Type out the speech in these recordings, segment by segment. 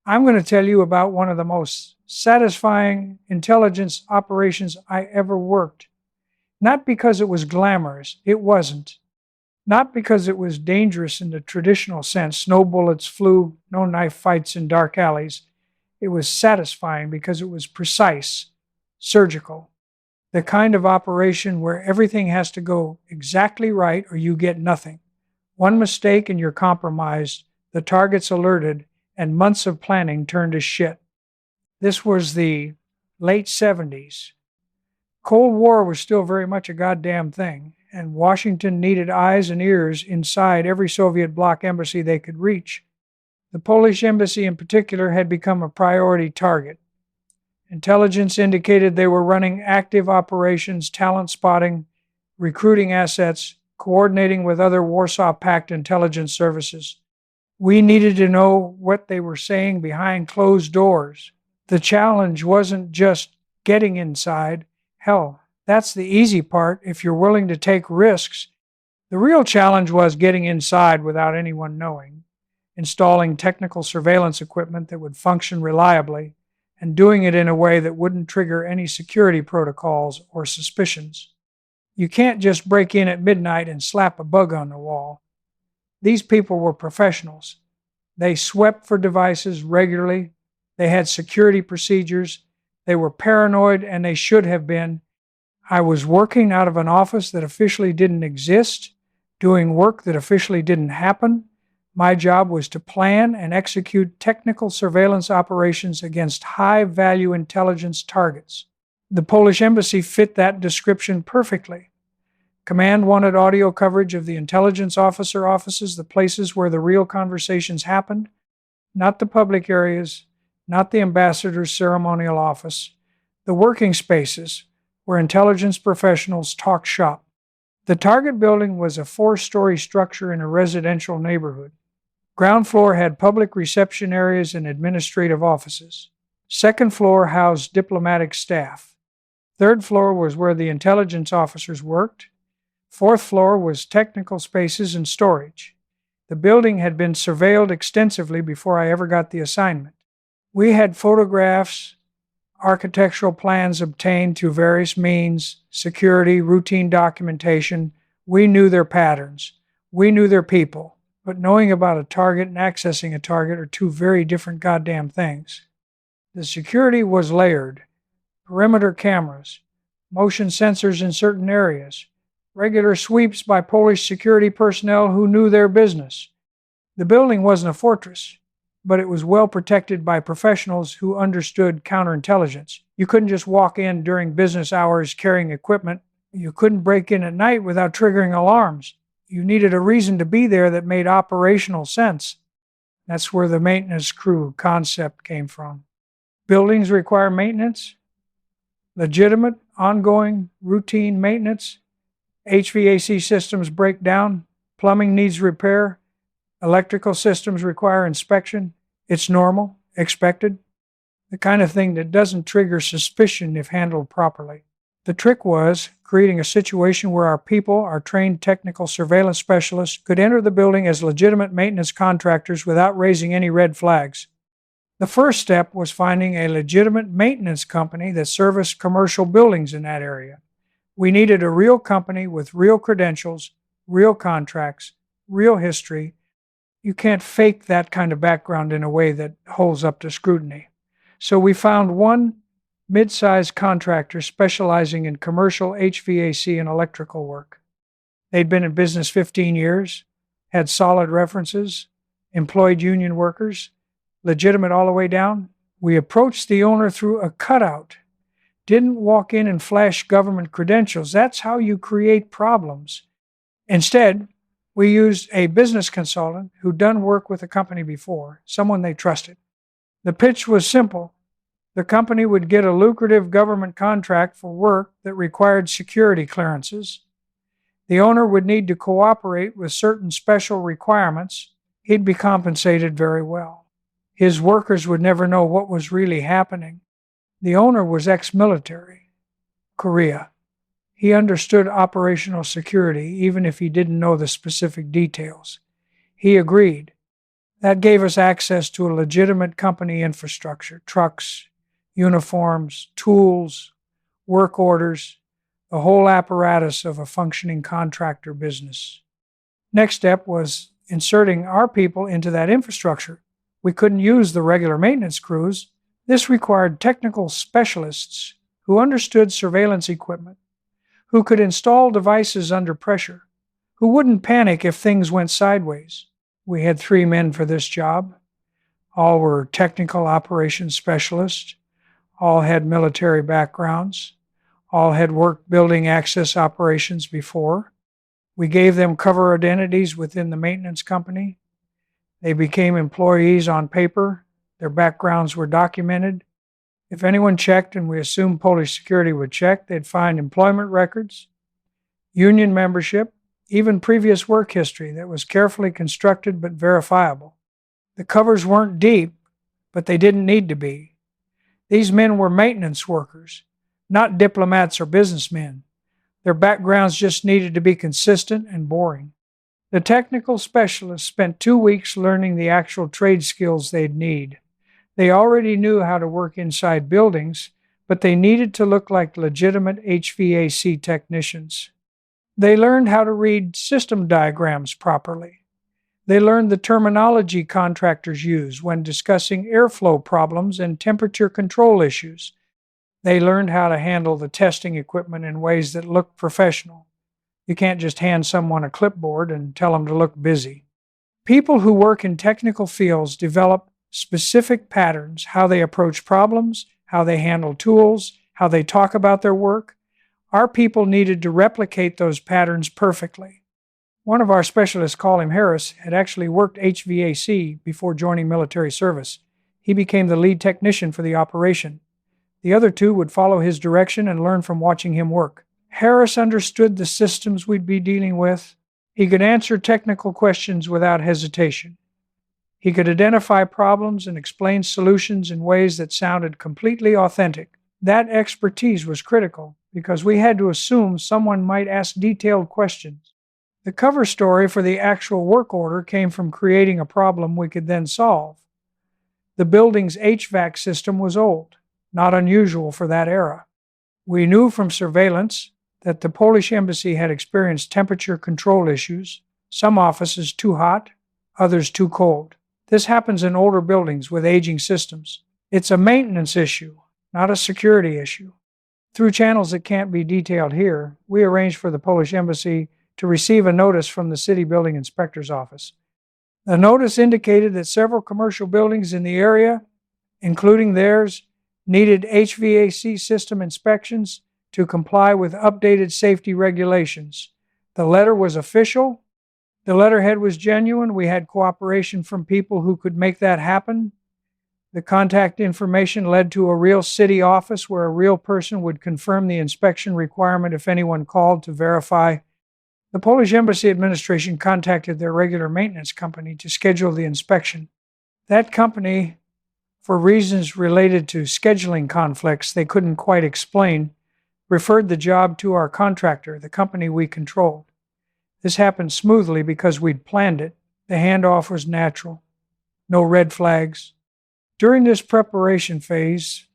I'm going to tell you about one of the most satisfying intelligence operations I ever worked. Not because it was glamorous, it wasn't. Not because it was dangerous in the traditional sense, no bullets flew, no knife fights in dark alleys. It was satisfying because it was precise, surgical, the kind of operation where everything has to go exactly right or you get nothing. One mistake and you're compromised, the target's alerted, and months of planning turn to shit. This was the late 70s. Cold War was still very much a goddamn thing, and Washington needed eyes and ears inside every Soviet bloc embassy they could reach. The Polish embassy in particular had become a priority target. Intelligence indicated they were running active operations, talent spotting, recruiting assets, coordinating with other Warsaw Pact intelligence services. We needed to know what they were saying behind closed doors. The challenge wasn't just getting inside. Hell, that's the easy part if you're willing to take risks. The real challenge was getting inside without anyone knowing, installing technical surveillance equipment that would function reliably, and doing it in a way that wouldn't trigger any security protocols or suspicions. You can't just break in at midnight and slap a bug on the wall. These people were professionals. They swept for devices regularly. They had security procedures. They were paranoid, and they should have been. I was working out of an office that officially didn't exist, doing work that officially didn't happen. My job was to plan and execute technical surveillance operations against high-value intelligence targets. The Polish embassy fit that description perfectly. Command wanted audio coverage of the intelligence officer offices, the places where the real conversations happened, not the public areas, not the ambassador's ceremonial office, the working spaces where intelligence professionals talk shop. The target building was a 4-story structure in a residential neighborhood. Ground floor had public reception areas and administrative offices. Second floor housed diplomatic staff. Third floor was where the intelligence officers worked. Fourth floor was technical spaces and storage. The building had been surveilled extensively before I ever got the assignment. We had photographs, architectural plans obtained through various means, security, routine documentation. We knew their patterns. We knew their people. But knowing about a target and accessing a target are two very different goddamn things. The security was layered. Perimeter cameras, motion sensors in certain areas, regular sweeps by Polish security personnel who knew their business. The building wasn't a fortress, but it was well protected by professionals who understood counterintelligence. You couldn't just walk in during business hours carrying equipment. You couldn't break in at night without triggering alarms. You needed a reason to be there that made operational sense. That's where the maintenance crew concept came from. Buildings require maintenance, legitimate, ongoing, routine maintenance. HVAC systems break down, plumbing needs repair, electrical systems require inspection. It's normal, expected, the kind of thing that doesn't trigger suspicion if handled properly. The trick was creating a situation where our people, our trained technical surveillance specialists, could enter the building as legitimate maintenance contractors without raising any red flags. The first step was finding a legitimate maintenance company that serviced commercial buildings in that area. We needed a real company with real credentials, real contracts, real history. You can't fake that kind of background in a way that holds up to scrutiny. So we found one mid-sized contractor specializing in commercial HVAC and electrical work. They'd been in business 15 years, had solid references, employed union workers, legitimate all the way down. We approached the owner through a cutout. Didn't walk in and flash government credentials. That's how you create problems. Instead, we used a business consultant who'd done work with the company before, someone they trusted. The pitch was simple. The company would get a lucrative government contract for work that required security clearances. The owner would need to cooperate with certain special requirements. He'd be compensated very well. His workers would never know what was really happening. The owner was ex-military, Korea. He understood operational security, even if he didn't know the specific details. He agreed. That gave us access to a legitimate company infrastructure: trucks, uniforms, tools, work orders, the whole apparatus of a functioning contractor business. Next step was inserting our people into that infrastructure. We couldn't use the regular maintenance crews. This required technical specialists who understood surveillance equipment, who could install devices under pressure, who wouldn't panic if things went sideways. We had 3 men for this job. All were technical operations specialists. All had military backgrounds. All had worked building access operations before. We gave them cover identities within the maintenance company. They became employees on paper. Their backgrounds were documented. If anyone checked, and we assumed Polish security would check, they'd find employment records, union membership, even previous work history that was carefully constructed but verifiable. The covers weren't deep, but they didn't need to be. These men were maintenance workers, not diplomats or businessmen. Their backgrounds just needed to be consistent and boring. The technical specialists spent 2 weeks learning the actual trade skills they'd need. They already knew how to work inside buildings, but they needed to look like legitimate HVAC technicians. They learned how to read system diagrams properly. They learned the terminology contractors use when discussing airflow problems and temperature control issues. They learned how to handle the testing equipment in ways that looked professional. You can't just hand someone a clipboard and tell them to look busy. People who work in technical fields develop specific patterns: how they approach problems, how they handle tools, how they talk about their work. Our people needed to replicate those patterns perfectly. One of our specialists, call him Harris, had actually worked HVAC before joining military service. He became the lead technician for the operation. The other 2 would follow his direction and learn from watching him work. Harris understood the systems we'd be dealing with. He could answer technical questions without hesitation. He could identify problems and explain solutions in ways that sounded completely authentic. That expertise was critical because we had to assume someone might ask detailed questions. The cover story for the actual work order came from creating a problem we could then solve. The building's HVAC system was old, not unusual for that era. We knew from surveillance that the Polish embassy had experienced temperature control issues, some offices too hot, others too cold. This happens in older buildings with aging systems. It's a maintenance issue, not a security issue. Through channels that can't be detailed here, we arranged for the Polish embassy to receive a notice from the city building inspector's office. The notice indicated that several commercial buildings in the area, including theirs, needed HVAC system inspections to comply with updated safety regulations. The letter was official. The letterhead was genuine. We had cooperation from people who could make that happen. The contact information led to a real city office where a real person would confirm the inspection requirement if anyone called to verify. The Polish Embassy administration contacted their regular maintenance company to schedule the inspection. That company, for reasons related to scheduling conflicts they couldn't quite explain, referred the job to our contractor, the company we controlled. This happened smoothly because we'd planned it. The handoff was natural. No red flags. During this preparation phase,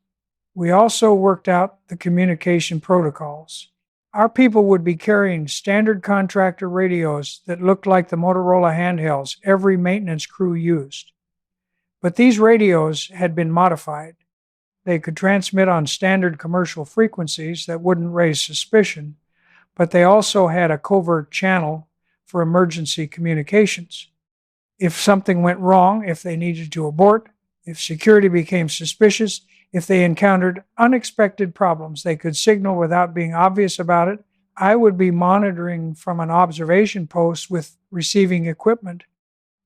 we also worked out the communication protocols. Our people would be carrying standard contractor radios that looked like the Motorola handhelds every maintenance crew used. But these radios had been modified. They could transmit on standard commercial frequencies that wouldn't raise suspicion, but they also had a covert channel for emergency communications. If something went wrong, if they needed to abort, if security became suspicious, if they encountered unexpected problems, they could signal without being obvious about it. I would be monitoring from an observation post with receiving equipment.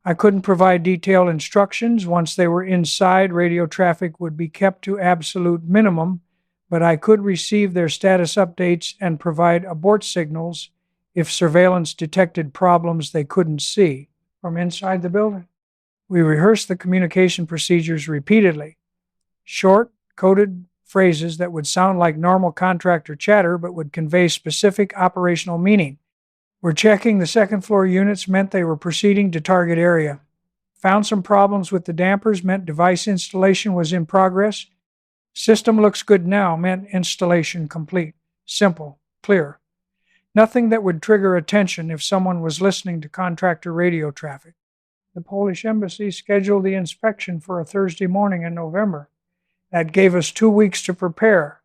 I couldn't provide detailed instructions. Once they were inside, radio traffic would be kept to absolute minimum, but I could receive their status updates and provide abort signals if surveillance detected problems they couldn't see from inside the building. We rehearsed the communication procedures repeatedly. Short, coded phrases that would sound like normal contractor chatter but would convey specific operational meaning. We're checking the second floor units meant they were proceeding to target area. Found some problems with the dampers, meant device installation was in progress. System looks good now meant installation complete. Simple, clear. Nothing that would trigger attention if someone was listening to contractor radio traffic. The Polish embassy scheduled the inspection for a Thursday morning in November. That gave us 2 weeks to prepare.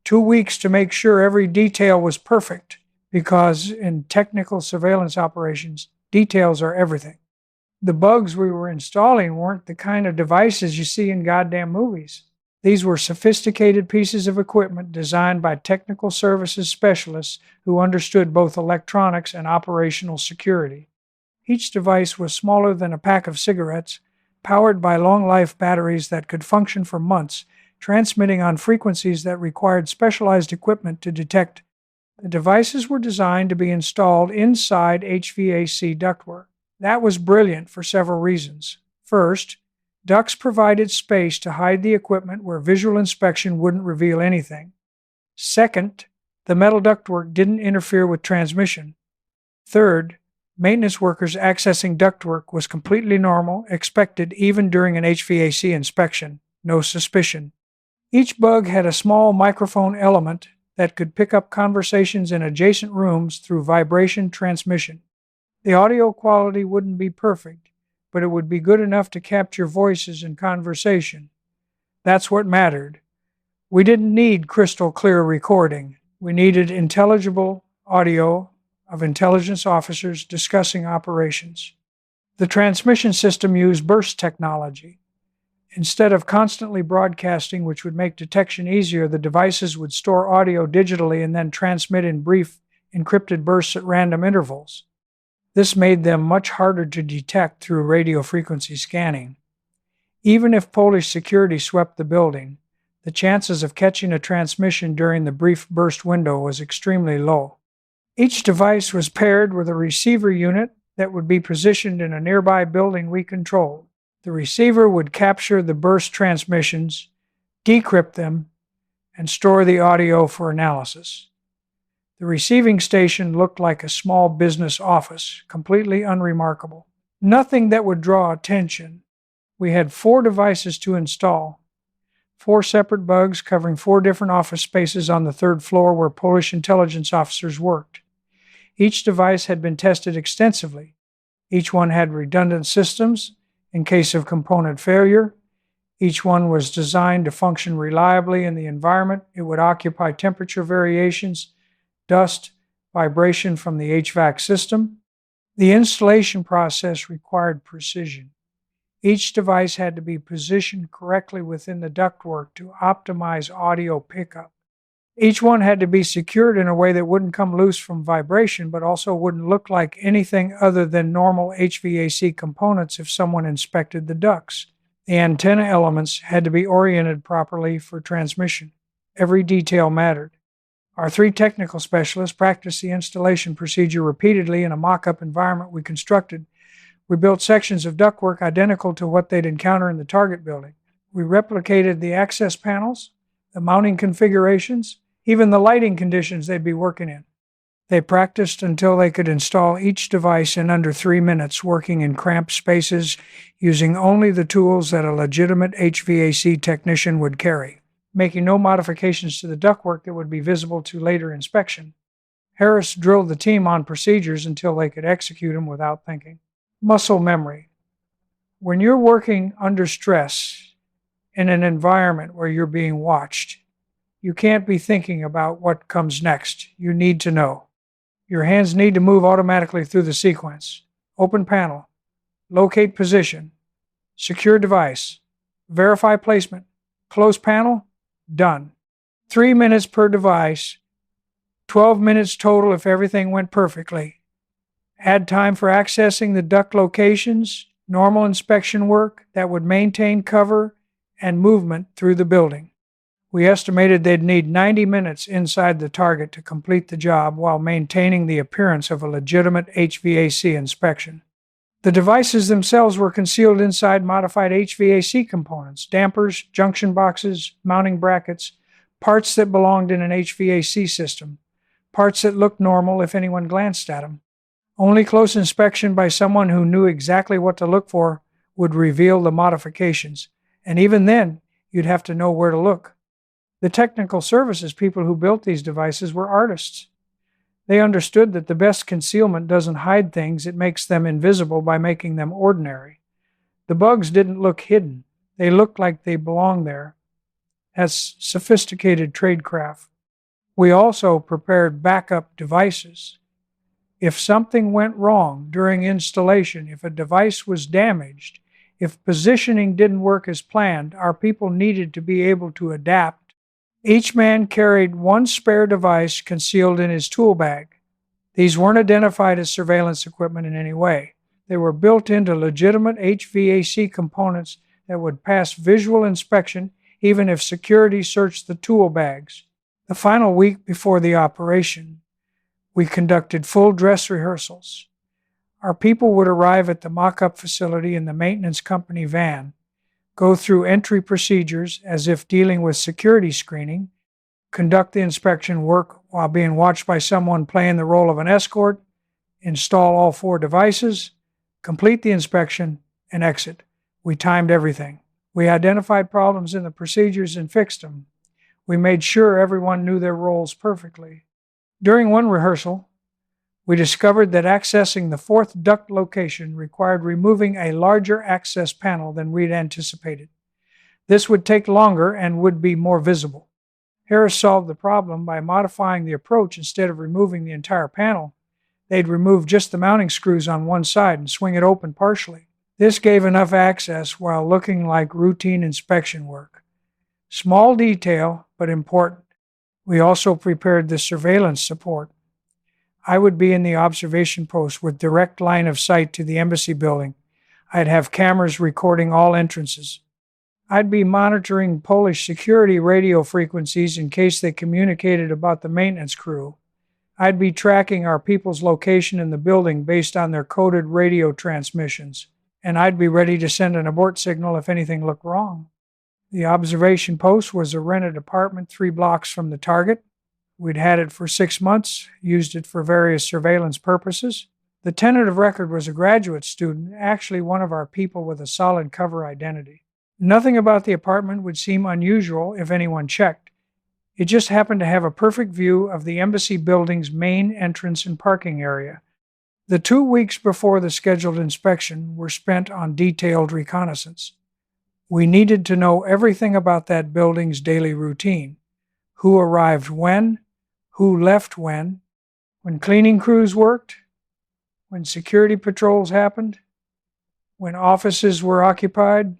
2 weeks to make sure every detail was perfect, because in technical surveillance operations, details are everything. The bugs we were installing weren't the kind of devices you see in goddamn movies. These were sophisticated pieces of equipment designed by technical services specialists who understood both electronics and operational security. Each device was smaller than a pack of cigarettes, powered by long-life batteries that could function for months, transmitting on frequencies that required specialized equipment to detect. The devices were designed to be installed inside HVAC ductwork. That was brilliant for several reasons. First, ducts provided space to hide the equipment where visual inspection wouldn't reveal anything. Second, the metal ductwork didn't interfere with transmission. Third, maintenance workers accessing ductwork was completely normal, expected even during an HVAC inspection. No suspicion. Each bug had a small microphone element that could pick up conversations in adjacent rooms through vibration transmission. The audio quality wouldn't be perfect, but it would be good enough to capture voices and conversation. That's what mattered. We didn't need crystal clear recording. We needed intelligible audio of intelligence officers discussing operations. The transmission system used burst technology. Instead of constantly broadcasting, which would make detection easier, the devices would store audio digitally and then transmit in brief, encrypted bursts at random intervals. This made them much harder to detect through radio frequency scanning. Even if Polish security swept the building, the chances of catching a transmission during the brief burst window was extremely low. Each device was paired with a receiver unit that would be positioned in a nearby building we controlled. The receiver would capture the burst transmissions, decrypt them, and store the audio for analysis. The receiving station looked like a small business office, completely unremarkable. Nothing that would draw attention. We had 4 devices to install. 4 separate bugs covering 4 different office spaces on the 3rd floor where Polish intelligence officers worked. Each device had been tested extensively. Each one had redundant systems in case of component failure. Each one was designed to function reliably in the environment it would occupy. Temperature variations, dust, vibration from the HVAC system. The installation process required precision. Each device had to be positioned correctly within the ductwork to optimize audio pickup. Each one had to be secured in a way that wouldn't come loose from vibration, but also wouldn't look like anything other than normal HVAC components if someone inspected the ducts. The antenna elements had to be oriented properly for transmission. Every detail mattered. Our 3 technical specialists practiced the installation procedure repeatedly in a mock-up environment we constructed. We built sections of ductwork identical to what they'd encounter in the target building. We replicated the access panels, the mounting configurations, even the lighting conditions they'd be working in. They practiced until they could install each device in under 3 minutes, working in cramped spaces, using only the tools that a legitimate HVAC technician would carry, making no modifications to the ductwork that would be visible to later inspection. Harris drilled the team on procedures until they could execute them without thinking. Muscle memory. When you're working under stress in an environment where you're being watched, you can't be thinking about what comes next. You need to know. Your hands need to move automatically through the sequence. Open panel. Locate position. Secure device. Verify placement. Close panel. Done. 3 minutes per device. 12 minutes total if everything went perfectly. Add time for accessing the duct locations, normal inspection work that would maintain cover and movement through the building. We estimated they'd need 90 minutes inside the target to complete the job while maintaining the appearance of a legitimate HVAC inspection. The devices themselves were concealed inside modified HVAC components, dampers, junction boxes, mounting brackets, parts that belonged in an HVAC system, parts that looked normal if anyone glanced at them. Only close inspection by someone who knew exactly what to look for would reveal the modifications, and even then, you'd have to know where to look. The technical services people who built these devices were artists. They understood that the best concealment doesn't hide things, it makes them invisible by making them ordinary. The bugs didn't look hidden. They looked like they belonged there. That's sophisticated tradecraft. We also prepared backup devices. If something went wrong during installation, if a device was damaged, if positioning didn't work as planned, our people needed to be able to adapt. Each man carried one spare device concealed in his tool bag. These weren't identified as surveillance equipment in any way. They were built into legitimate HVAC components that would pass visual inspection even if security searched the tool bags. The final week before the operation, we conducted full dress rehearsals. Our people would arrive at the mock-up facility in the maintenance company van, go through entry procedures as if dealing with security screening, conduct the inspection work while being watched by someone playing the role of an escort, install all 4 devices, complete the inspection, and exit. We timed everything. We identified problems in the procedures and fixed them. We made sure everyone knew their roles perfectly. During one rehearsal, we discovered that accessing the 4th duct location required removing a larger access panel than we'd anticipated. This would take longer and would be more visible. Harris solved the problem by modifying the approach. Instead of removing the entire panel, they'd remove just the mounting screws on one side and swing it open partially. This gave enough access while looking like routine inspection work. Small detail, but important. We also prepared the surveillance support. I would be in the observation post with direct line of sight to the embassy building. I'd have cameras recording all entrances. I'd be monitoring Polish security radio frequencies in case they communicated about the maintenance crew. I'd be tracking our people's location in the building based on their coded radio transmissions. And I'd be ready to send an abort signal if anything looked wrong. The observation post was a rented apartment 3 blocks from the target. We'd had it for 6 months, used it for various surveillance purposes. The tenant of record was a graduate student, actually one of our people with a solid cover identity. Nothing about the apartment would seem unusual if anyone checked. It just happened to have a perfect view of the embassy building's main entrance and parking area. The 2 weeks before the scheduled inspection were spent on detailed reconnaissance. We needed to know everything about that building's daily routine. Who arrived when, who left when cleaning crews worked, when security patrols happened, when offices were occupied,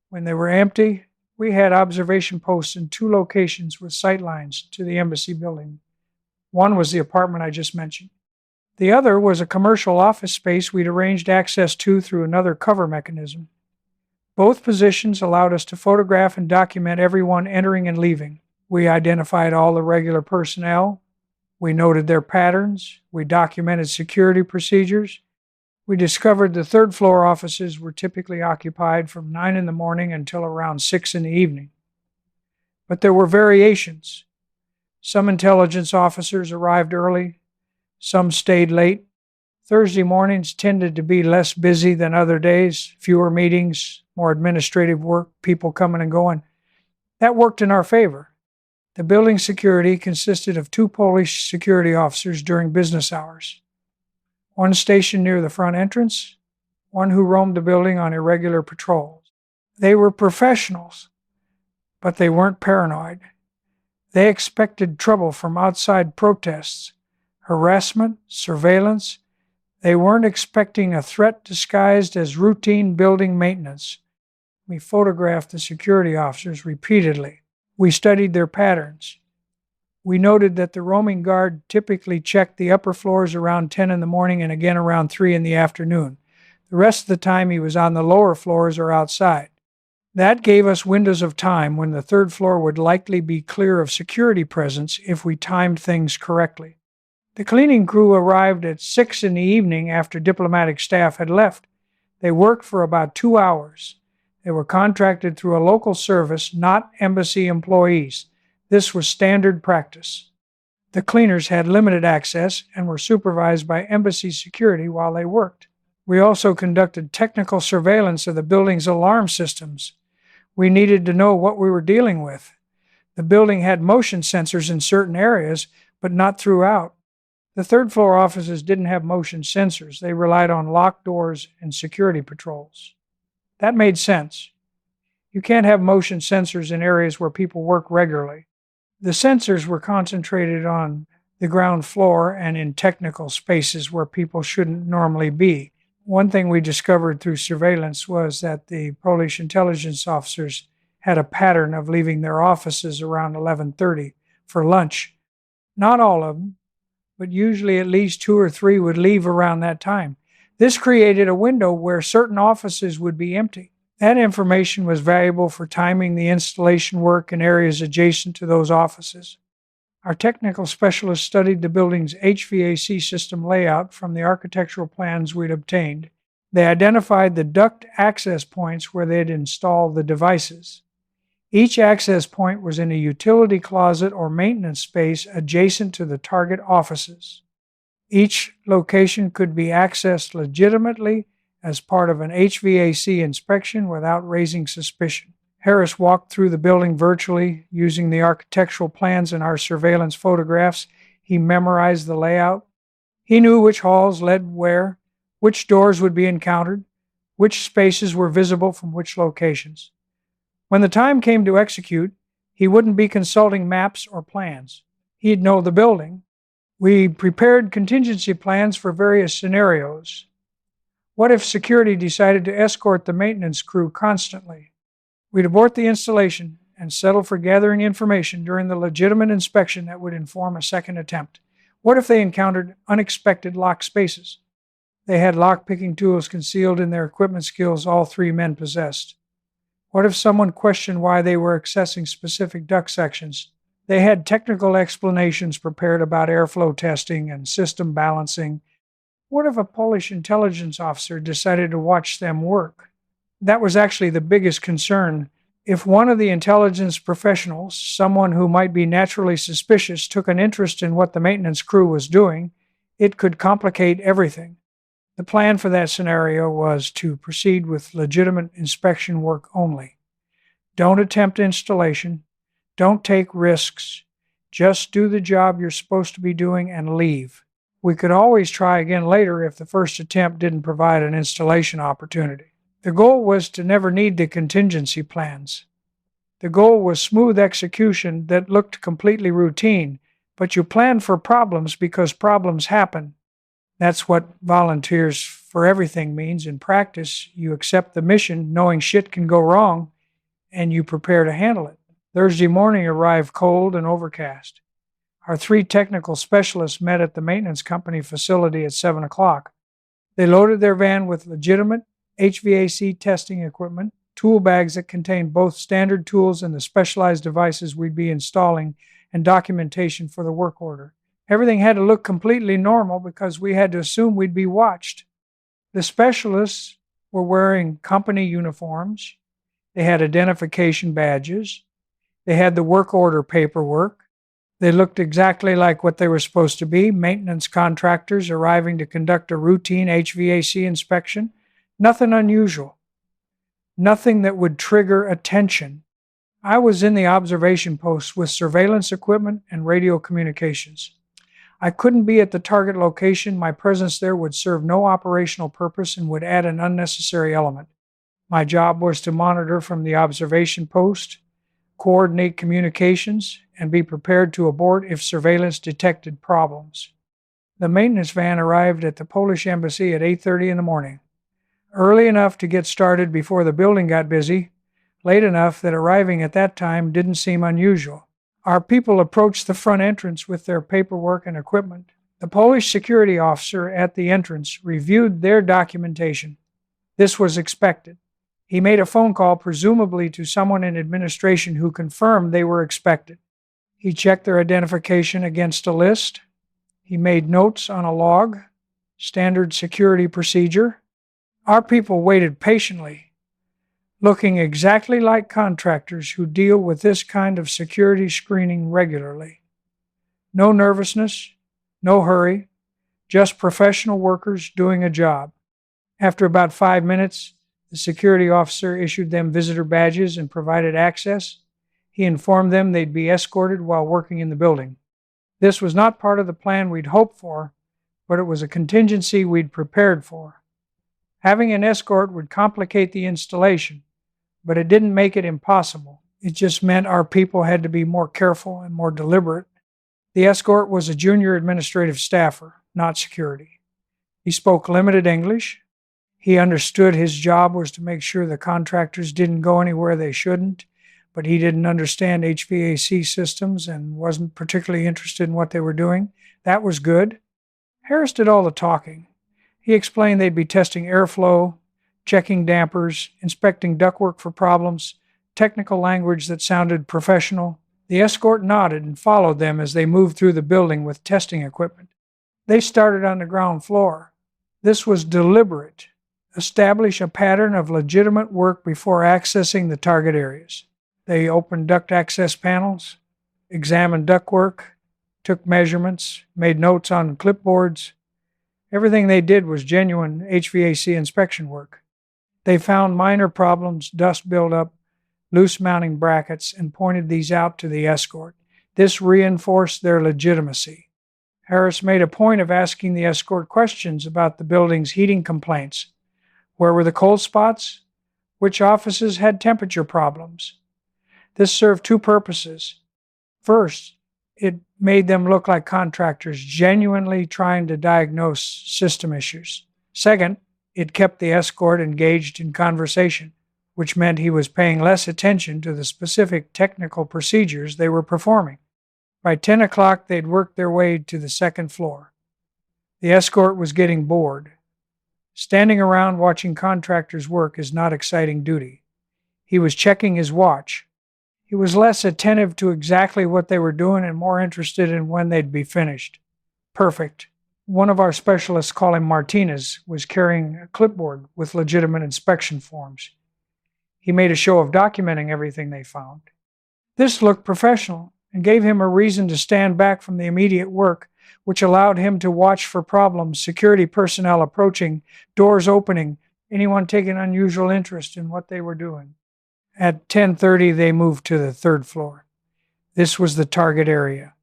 when they were empty. We had observation posts in 2 locations with sight lines to the embassy building. One was the apartment I just mentioned. The other was a commercial office space we'd arranged access to through another cover mechanism. Both positions allowed us to photograph and document everyone entering and leaving. We identified all the regular personnel. We noted their patterns. We documented security procedures. We discovered the 3rd floor offices were typically occupied from 9 in the morning until around 6 in the evening. But there were variations. Some intelligence officers arrived early. Some stayed late. Thursday mornings tended to be less busy than other days, fewer meetings, more administrative work, people coming and going. That worked in our favor. The building security consisted of 2 Polish security officers during business hours. One stationed near the front entrance, one who roamed the building on irregular patrols. They were professionals, but they weren't paranoid. They expected trouble from outside protests, harassment, surveillance. They weren't expecting a threat disguised as routine building maintenance. We photographed the security officers repeatedly. We studied their patterns. We noted that the roaming guard typically checked the upper floors around 10 in the morning and again around 3 in the afternoon. The rest of the time he was on the lower floors or outside. That gave us windows of time when the 3rd floor would likely be clear of security presence if we timed things correctly. The cleaning crew arrived at 6 in the evening after diplomatic staff had left. They worked for about 2 hours. They were contracted through a local service, not embassy employees. This was standard practice. The cleaners had limited access and were supervised by embassy security while they worked. We also conducted technical surveillance of the building's alarm systems. We needed to know what we were dealing with. The building had motion sensors in certain areas, but not throughout. The third-floor offices didn't have motion sensors. They relied on locked doors and security patrols. That made sense. You can't have motion sensors in areas where people work regularly. The sensors were concentrated on the ground floor and in technical spaces where people shouldn't normally be. One thing we discovered through surveillance was that the Polish intelligence officers had a pattern of leaving their offices around 11:30 for lunch. Not all of them, but usually at least 2 or 3 would leave around that time. This created a window where certain offices would be empty. That information was valuable for timing the installation work in areas adjacent to those offices. Our technical specialists studied the building's HVAC system layout from the architectural plans we'd obtained. They identified the duct access points where they'd install the devices. Each access point was in a utility closet or maintenance space adjacent to the target offices. Each location could be accessed legitimately as part of an HVAC inspection without raising suspicion. Harris walked through the building virtually using the architectural plans and our surveillance photographs. He memorized the layout. He knew which halls led where, which doors would be encountered, which spaces were visible from which locations. When the time came to execute, he wouldn't be consulting maps or plans. He'd know the building. We prepared contingency plans for various scenarios. What if security decided to escort the maintenance crew constantly? We'd abort the installation and settle for gathering information during the legitimate inspection that would inform a second attempt. What if they encountered unexpected locked spaces? They had lock-picking tools concealed in their equipment skills all 3 men possessed. What if someone questioned why they were accessing specific duct sections? They had technical explanations prepared about airflow testing and system balancing. What if a Polish intelligence officer decided to watch them work? That was actually the biggest concern. If one of the intelligence professionals, someone who might be naturally suspicious, took an interest in what the maintenance crew was doing, it could complicate everything. The plan for that scenario was to proceed with legitimate inspection work only. Don't attempt installation. Don't take risks. Just do the job you're supposed to be doing and leave. We could always try again later if the first attempt didn't provide an installation opportunity. The goal was to never need the contingency plans. The goal was smooth execution that looked completely routine, but you plan for problems because problems happen. That's what volunteers for everything means. In practice, you accept the mission knowing shit can go wrong, and you prepare to handle it. Thursday morning arrived cold and overcast. Our 3 technical specialists met at the maintenance company facility at 7 o'clock. They loaded their van with legitimate HVAC testing equipment, tool bags that contained both standard tools and the specialized devices we'd be installing, and documentation for the work order. Everything had to look completely normal because we had to assume we'd be watched. The specialists were wearing company uniforms. They had identification badges. They had the work order paperwork. They looked exactly like what they were supposed to be, maintenance contractors arriving to conduct a routine HVAC inspection. Nothing unusual. Nothing that would trigger attention. I was in the observation post with surveillance equipment and radio communications. I couldn't be at the target location. My presence there would serve no operational purpose and would add an unnecessary element. My job was to monitor from the observation post, coordinate communications, and be prepared to abort if surveillance detected problems. The maintenance van arrived at the Polish embassy at 8:30 in the morning. Early enough to get started before the building got busy, late enough that arriving at that time didn't seem unusual. Our people approached the front entrance with their paperwork and equipment. The Polish security officer at the entrance reviewed their documentation. This was expected. He made a phone call, presumably to someone in administration who confirmed they were expected. He checked their identification against a list. He made notes on a log, standard security procedure. Our people waited patiently, looking exactly like contractors who deal with this kind of security screening regularly. No nervousness, no hurry, just professional workers doing a job. After about 5 minutes, the security officer issued them visitor badges and provided access. He informed them they'd be escorted while working in the building. This was not part of the plan we'd hoped for, but it was a contingency we'd prepared for. Having an escort would complicate the installation, but it didn't make it impossible. It just meant our people had to be more careful and more deliberate. The escort was a junior administrative staffer, not security. He spoke limited English. He understood his job was to make sure the contractors didn't go anywhere they shouldn't, but he didn't understand HVAC systems and wasn't particularly interested in what they were doing. That was good. Harris did all the talking. He explained they'd be testing airflow, checking dampers, inspecting ductwork for problems, technical language that sounded professional. The escort nodded and followed them as they moved through the building with testing equipment. They started on the ground floor. This was deliberate. Establish a pattern of legitimate work before accessing the target areas. They opened duct access panels, examined ductwork, took measurements, made notes on clipboards. Everything they did was genuine HVAC inspection work. They found minor problems, dust buildup, loose mounting brackets, and pointed these out to the escort. This reinforced their legitimacy. Harris made a point of asking the escort questions about the building's heating complaints. Where were the cold spots? Which offices had temperature problems? This served two purposes. First, it made them look like contractors genuinely trying to diagnose system issues. Second, it kept the escort engaged in conversation, which meant he was paying less attention to the specific technical procedures they were performing. By 10 o'clock, they'd worked their way to the second floor. The escort was getting bored. Standing around watching contractors work is not exciting duty. He was checking his watch. He was less attentive to exactly what they were doing and more interested in when they'd be finished. Perfect. One of our specialists, called him Martinez, was carrying a clipboard with legitimate inspection forms. He made a show of documenting everything they found. This looked professional and gave him a reason to stand back from the immediate work, which allowed him to watch for problems, security personnel approaching, doors opening, anyone taking unusual interest in what they were doing. At 10:30, they moved to the third floor. This was the target area.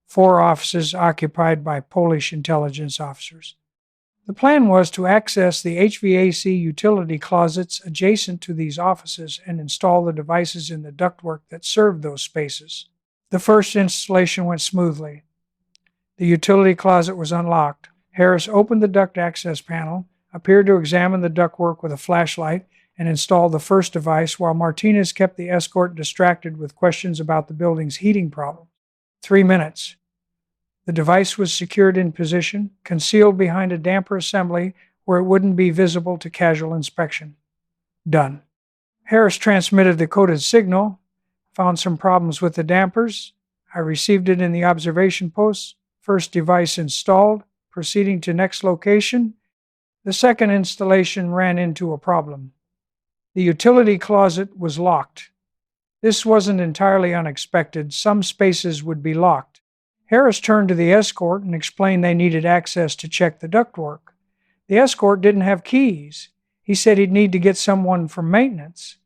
4 offices occupied by Polish intelligence officers. The plan was to access the HVAC utility closets adjacent to these offices and install the devices in the ductwork that served those spaces. The first installation went smoothly. The utility closet was unlocked. Harris opened the duct access panel, appeared to examine the ductwork with a flashlight, and installed the first device while Martinez kept the escort distracted with questions about the building's heating problem. 3 minutes. The device was secured in position, concealed behind a damper assembly where it wouldn't be visible to casual inspection. Done. Harris transmitted the coded signal, found some problems with the dampers. I received it in the observation post. First device installed, proceeding to next location. The second installation ran into a problem. The utility closet was locked. This wasn't entirely unexpected. Some spaces would be locked. Harris turned to the escort and explained they needed access to check the ductwork. The escort didn't have keys. He said he'd need to get someone from maintenance.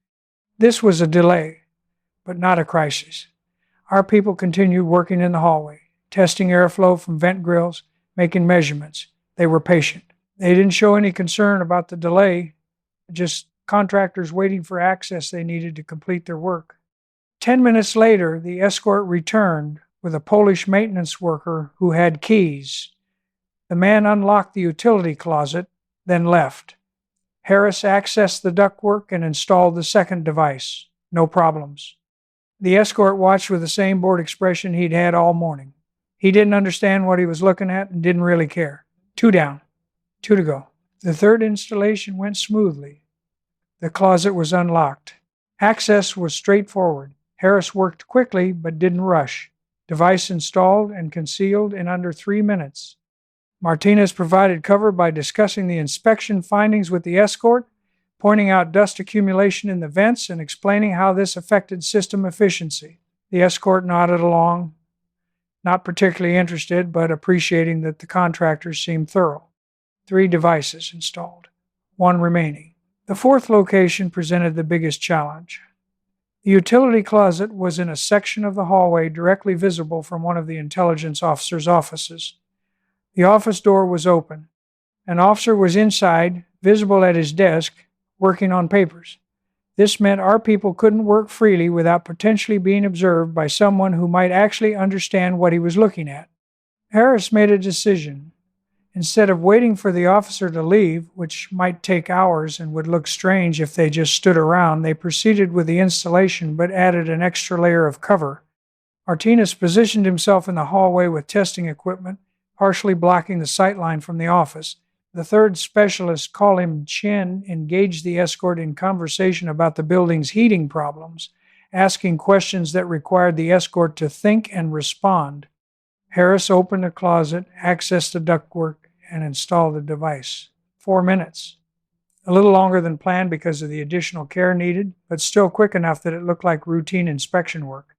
This was a delay, but not a crisis. Our people continued working in the hallway, testing airflow from vent grills, making measurements. They were patient. They didn't show any concern about the delay, just contractors waiting for access they needed to complete their work. 10 minutes later, the escort returned with a Polish maintenance worker who had keys. The man unlocked the utility closet, then left. Harris accessed the ductwork and installed the second device. No problems. The escort watched with the same bored expression he'd had all morning. He didn't understand what he was looking at and didn't really care. 2 down. 2 to go. The third installation went smoothly. The closet was unlocked. Access was straightforward. Harris worked quickly but didn't rush. Device installed and concealed in under 3 minutes. Martinez provided cover by discussing the inspection findings with the escort, pointing out dust accumulation in the vents and explaining how this affected system efficiency. The escort nodded along, not particularly interested, but appreciating that the contractors seemed thorough. 3 devices installed. one remaining. The fourth location presented the biggest challenge. The utility closet was in a section of the hallway directly visible from one of the intelligence officer's offices. The office door was open. An officer was inside, visible at his desk, working on papers. This meant our people couldn't work freely without potentially being observed by someone who might actually understand what he was looking at. Harris made a decision. Instead of waiting for the officer to leave, which might take hours and would look strange if they just stood around, they proceeded with the installation but added an extra layer of cover. Martinez positioned himself in the hallway with testing equipment, partially blocking the sightline from the office. The third specialist, call him Chen, engaged the escort in conversation about the building's heating problems, asking questions that required the escort to think and respond. Harris opened the closet, accessed the ductwork, and installed the device. 4 minutes. A little longer than planned because of the additional care needed, but still quick enough that it looked like routine inspection work.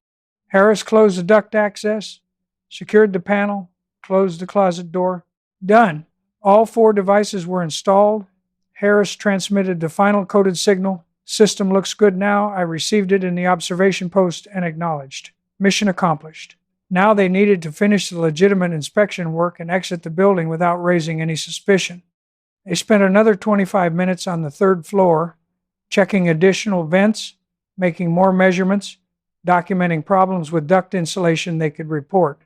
Harris closed the duct access, secured the panel, closed the closet door. Done. All 4 devices were installed. Harris transmitted the final coded signal. System looks good now. I received it in the observation post and acknowledged. Mission accomplished. Now they needed to finish the legitimate inspection work and exit the building without raising any suspicion. They spent another 25 minutes on the 3rd floor, checking additional vents, making more measurements, documenting problems with duct insulation they could report.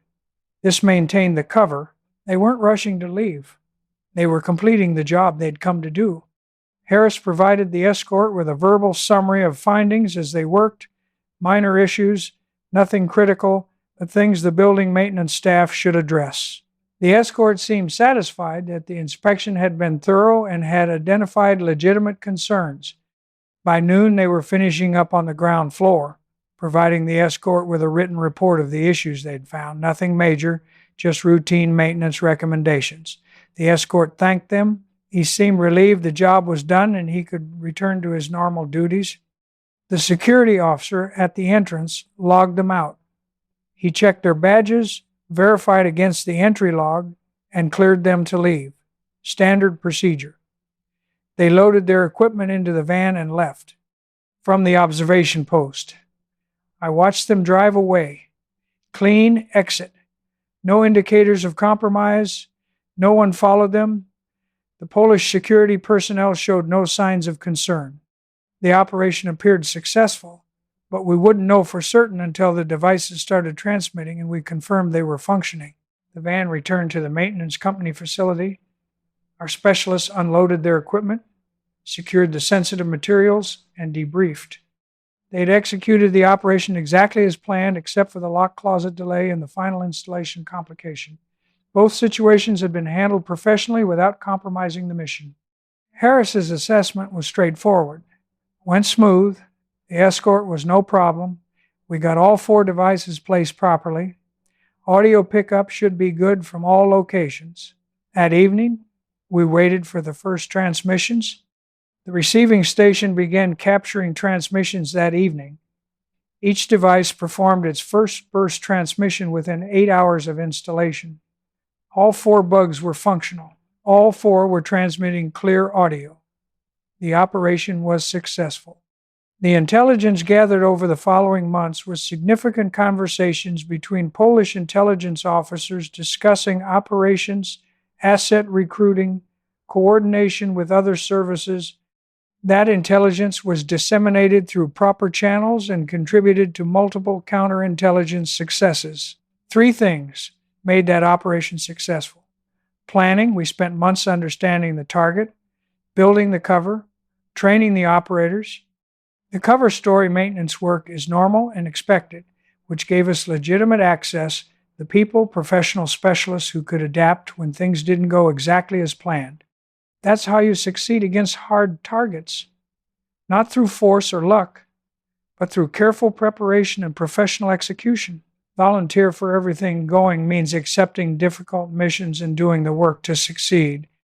This maintained the cover. They weren't rushing to leave. They were completing the job they'd come to do. Harris provided the escort with a verbal summary of findings as they worked, minor issues, nothing critical, but things the building maintenance staff should address. The escort seemed satisfied that the inspection had been thorough and had identified legitimate concerns. By noon, they were finishing up on the ground floor, providing the escort with a written report of the issues they'd found. Nothing major, just routine maintenance recommendations. The escort thanked them. He seemed relieved the job was done and he could return to his normal duties. The security officer at the entrance logged them out. He checked their badges, verified against the entry log, and cleared them to leave. Standard procedure. They loaded their equipment into the van and left. From the observation post, I watched them drive away. Clean exit. No indicators of compromise. No one followed them. The Polish security personnel showed no signs of concern. The operation appeared successful, but we wouldn't know for certain until the devices started transmitting and we confirmed they were functioning. The van returned to the maintenance company facility. Our specialists unloaded their equipment, secured the sensitive materials, and debriefed. They'd executed the operation exactly as planned, except for the lock closet delay and the final installation complication. Both situations had been handled professionally without compromising the mission. Harris's assessment was straightforward. Went smooth. The escort was no problem. We got all 4 devices placed properly. Audio pickup should be good from all locations. That evening, we waited for the first transmissions. The receiving station began capturing transmissions that evening. Each device performed its first burst transmission within 8 hours of installation. All 4 bugs were functional. All 4 were transmitting clear audio. The operation was successful. The intelligence gathered over the following months was significant conversations between Polish intelligence officers discussing operations, asset recruiting, coordination with other services. That intelligence was disseminated through proper channels and contributed to multiple counterintelligence successes. 3 things made that operation successful. Planning, we spent months understanding the target, building the cover, training the operators. The cover story maintenance work is normal and expected, which gave us legitimate access, the people, professional specialists who could adapt when things didn't go exactly as planned. That's how you succeed against hard targets. Not through force or luck, but through careful preparation and professional execution. Volunteer for everything going means accepting difficult missions and doing the work to succeed.